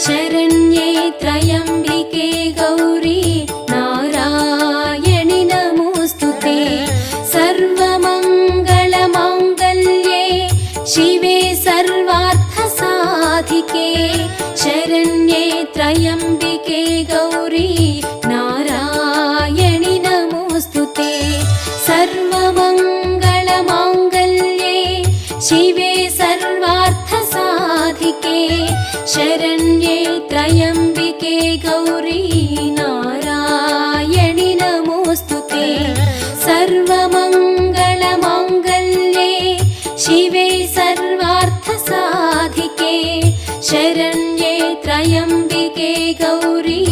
शरण्ये त्र्यम्बिके गौरी नारायणि नमोऽस्तुते। सर्वमङ्गलमाङ्गल्ये शिवे सर्वार्थसाधिके शरण्ये त्र्यम्बिके गौरी नारायणि नमोऽस्तुते। सर्वमङ्गलमाङ्गल्ये शिवे सर्वार्थसाधिके शरण्ये त्र्यम्बिके गौरी नारायणि नमोऽस्तुते। सर्वमङ्गलमाङ्गल्ये शिवे सर्वार्थसाधिके शरण्ये त्र्यम्बिके गौरी